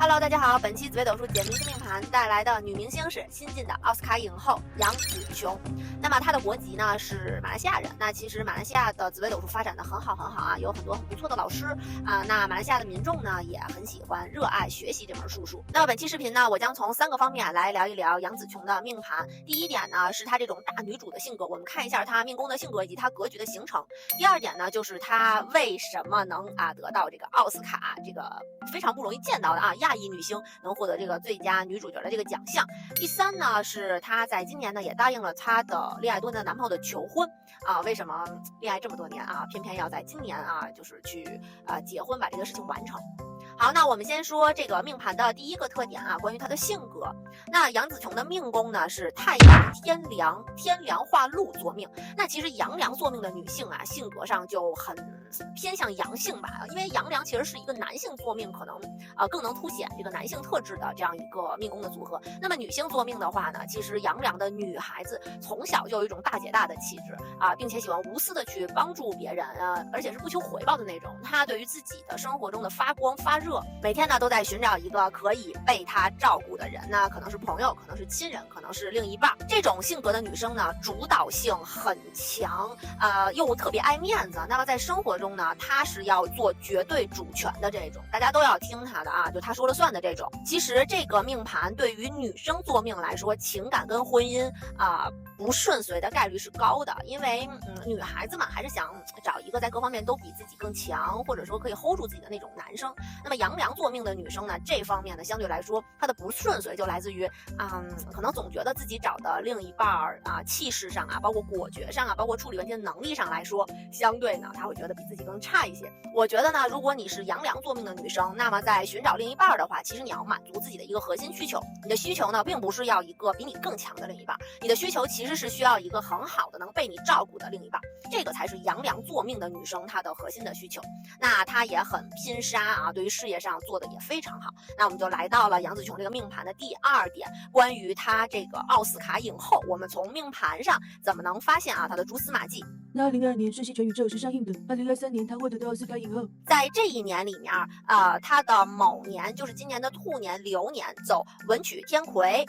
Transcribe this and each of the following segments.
Hello， 大家好，本期紫微斗数解明星命盘带来的女明星是新晋的奥斯卡影后杨紫琼。那么她的国籍呢是马来西亚人。那其实马来西亚的紫微斗数发展的很好啊，有很多很不错的老师啊。那马来西亚的民众呢也很喜欢热爱学习这门术数。那么本期视频呢，我将从3个方面来聊一聊杨紫琼的命盘。第一点呢是她这种大女主的性格，我们看一下她命宫的性格以及她格局的形成。第二点呢就是她为什么能得到这个奥斯卡这个非常不容易见到的亚裔女星能获得这个最佳女主角的这个奖项。第三呢是她在今年呢也答应了她的恋爱多年的男朋友的求婚为什么恋爱这么多年偏偏要在今年就是去结婚把这个事情完成。好，那我们先说这个命盘的第一个特点关于她的性格。那杨紫琼的命宫呢是太阳天梁化禄坐命。那其实阳梁坐命的女性性格上就很偏向阳性吧，因为阳梁其实是一个男性坐命，可能更能凸显这个男性特质的这样一个命宫的组合。那么女性坐命的话呢，其实阳梁的女孩子从小就有一种大姐大的气质并且喜欢无私的去帮助别人而且是不求回报的那种。她对于自己的生活中的发光发热，每天呢都在寻找一个可以被她照顾的人呢，可能是朋友，可能是亲人，可能是另一半。这种性格的女生呢，主导性很强又特别爱面子。那么在生活中呢，她是要做绝对主权的这种，大家都要听她的就她说了算的这种。其实这个命盘对于女生做命来说，情感跟婚姻不顺遂的概率是高的，因为女孩子嘛，还是想找一个在各方面都比自己更强，或者说可以 hold 住自己的那种男生。那么阳梁坐命的女生呢，这方面呢相对来说她的不顺遂就来自于可能总觉得自己找的另一半气势上包括果决上包括处理问题的能力上来说，相对呢她会觉得比自己更差一些。我觉得呢，如果你是阳梁坐命的女生，那么在寻找另一半的话，其实你要满足自己的一个核心需求。你的需求呢并不是要一个比你更强的另一半，你的需求其实是需要一个很好的能被你照顾的另一半，这个才是阳梁坐命的女生她的核心的需求。那她也很拼杀对于事业上做的也非常好。那我们就来到了杨紫琼这个命盘的第2点，关于她这个奥斯卡影后，我们从命盘上怎么能发现她的蛛丝马迹。那2022年《瞬息全宇宙》是上映的，2023年她获得的奥斯卡影后。在这一年里面她的卯年就是今年的兔年流年走文曲天魁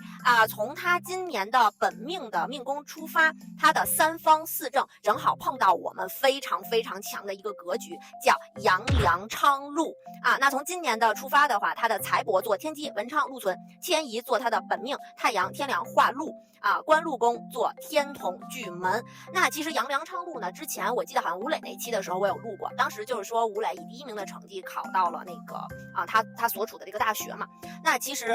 从她今年的本命的命宫出发，她的3方4正正好碰到我们非常非常强的一个格局，叫阳梁昌禄那从今年的出发的话，她的财帛做天机文昌禄存，迁移做她的本命太阳天梁化禄官禄宫做天同巨门。那其实阳梁昌禄呢，之前我记得好像吴磊那期的时候我有录过，当时就是说吴磊以第1名的成绩考到了那个他所处的这个大学嘛。那其实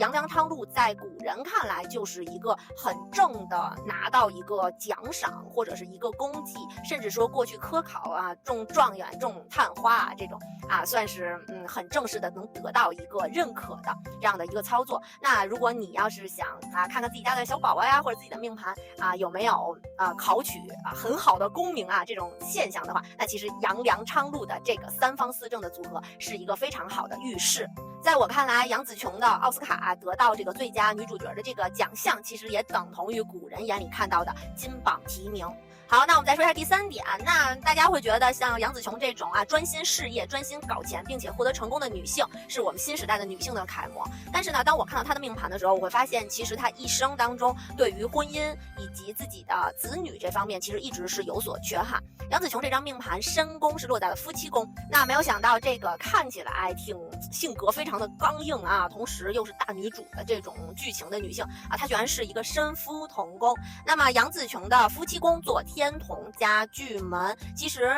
阳梁昌禄在古人看来就是一个很正的拿到一个奖赏或者是一个功绩，甚至说过去科考中状元中探花这种算是很正式的能得到一个认可的这样的一个操作。那如果你要是想看看自己家的小宝宝或者自己的命盘有没有考取很好的功名这种现象的话，那其实阳梁昌禄的这个3方4正的组合是一个非常好的预示。在我看来，杨紫琼的奥斯卡得到这个最佳女主角的这个奖项，其实也等同于古人眼里看到的金榜题名。好，那我们再说一下第3点。那大家会觉得像杨紫琼这种专心事业、专心搞钱，并且获得成功的女性，是我们新时代的女性的楷模。但是呢，当我看到她的命盘的时候，我会发现，其实她一生当中对于婚姻以及自己的子女这方面，其实一直是有所缺憾。杨紫琼这张命盘身宫是落在了夫妻宫，那没有想到这个看起来挺性格非常的刚硬同时又是大女主的这种剧情的女性她居然是一个身夫同宫。那么杨紫琼的夫妻宫做天同加巨门，其实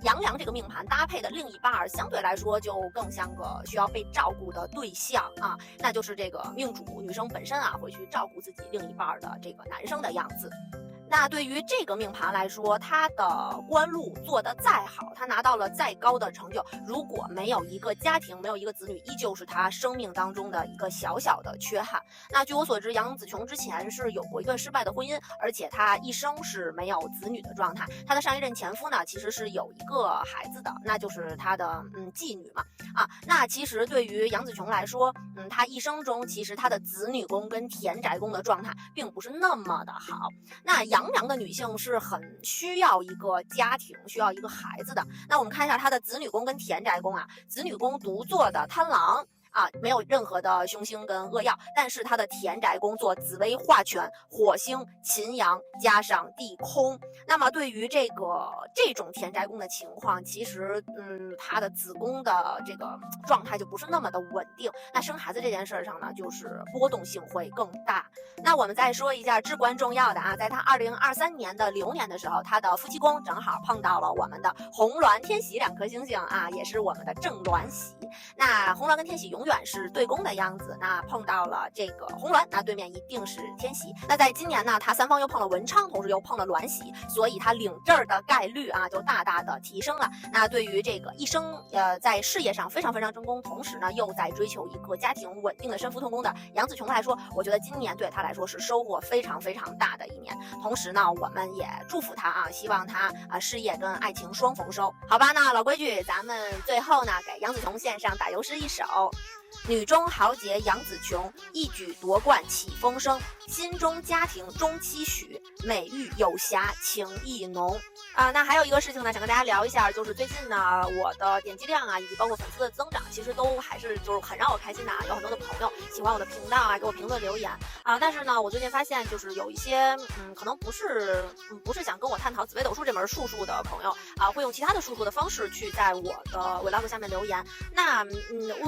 阳梁这个命盘搭配的另一半相对来说就更像个需要被照顾的对象那就是这个命主女生本身会去照顾自己另一半的这个男生的样子。那对于这个命盘来说，他的官禄做得再好，他拿到了再高的成就，如果没有一个家庭，没有一个子女，依旧是他生命当中的一个小小的缺憾。那据我所知，杨紫琼之前是有过一段失败的婚姻，而且她一生是没有子女的状态。她的上一任前夫呢，其实是有一个孩子的，那就是她的继女嘛。那其实对于杨紫琼来说，她一生中其实她的子女宫跟田宅宫的状态并不是那么的好。那阳梁的女性是很需要一个家庭，需要一个孩子的。那我们看一下她的子女宫跟田宅宫子女宫独坐的贪狼。没有任何的凶星跟恶曜，但是他的田宅宫做紫微化权，火星、擎羊加上地空。那么对于这种田宅宫的情况，其实他的子宫的这个状态就不是那么的稳定。那生孩子这件事上呢，就是波动性会更大。那我们再说一下至关重要的在他2023年的流年的时候，他的夫妻宫正好碰到了我们的红鸾天喜两颗星星也是我们的正鸾喜。那红鸾跟天喜永远是对宫的样子，那碰到了这个红鸾，那对面一定是天喜。那在今年呢，他三方又碰了文昌，同时又碰了鸾喜，所以他领证的概率就大大的提升了。那对于这个一生在事业上非常非常成功，同时呢又在追求一个家庭稳定的身夫同工的杨紫琼来说，我觉得今年对他来说是收获非常非常大的一年。同时呢，我们也祝福他希望他事业跟爱情双丰收。好吧，那老规矩，咱们最后呢给杨紫琼献上打油诗一首。女中豪杰杨紫琼，一举夺冠起风声，心中家庭终期许，美玉有侠情意浓。那还有一个事情呢，想跟大家聊一下，就是最近呢，我的点击量以及包括粉丝的增长，其实都还是就是很让我开心的有很多的朋友喜欢我的频道给我评论留言但是呢，我最近发现就是有一些可能不是想跟我探讨紫微斗数这门术数的朋友会用其他的术数的方式去在我的 vlog 下面留言。那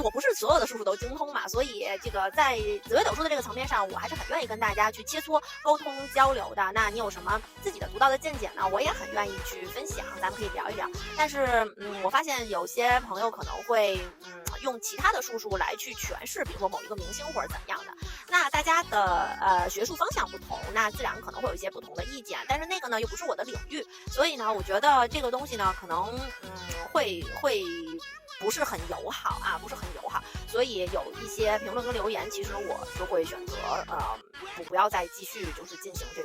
我不是所有的术数都精通嘛，所以这个在紫微斗数的这个层面上，我还是很愿意跟大家去切磋沟通交流的。那你有什么自己的独到的见解呢？我也很愿意去分享，咱们可以聊一聊。但是我发现有些朋友可能会用其他的术数来去诠释，比如说某一个明星或者怎么样的。那大家的学术方向不同，那自然可能会有一些不同的意见，但是那个呢又不是我的领域，所以呢，我觉得这个东西呢可能会不是很友好不是很友好，所以有一些评论跟留言，其实我就会选择不要再继续就是进行这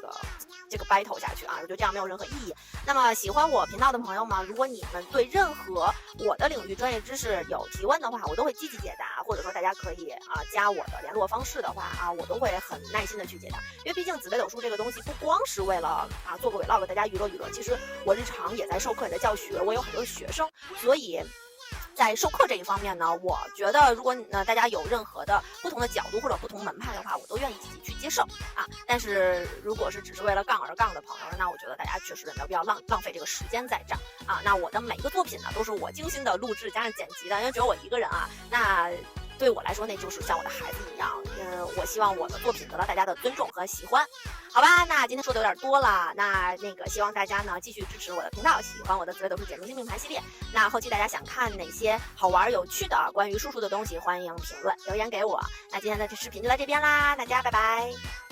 个 battle 下去我觉得这样没有任何意义。那么喜欢我频道的朋友们，如果你们对任何我的领域专业知识有提问的话，我都会积极解答，或者说大家可以加我的联络方式的话我都会很耐心的去解答。因为毕竟紫微斗数这个东西不光是为了做个 vlog 大家娱乐娱乐，其实我日常也在授课也在教学，我有很多的学生，所以在授课这一方面呢，我觉得如果大家有任何的不同的角度或者不同门派的话，我都愿意积极去接受但是如果是只是为了杠而杠的朋友，那我觉得大家确实没有必要浪费这个时间在这儿那我的每一个作品呢，都是我精心的录制加上剪辑的，因为只有我一个人那对我来说那就是像我的孩子一样，我希望我的作品得到大家的尊重和喜欢。好吧，那今天说的有点多了，那个希望大家呢继续支持我的频道，喜欢我的紫微斗数解明星命盘系列。那后期大家想看哪些好玩有趣的关于术数的东西，欢迎评论留言给我。那今天的这视频就到这边啦，大家拜拜。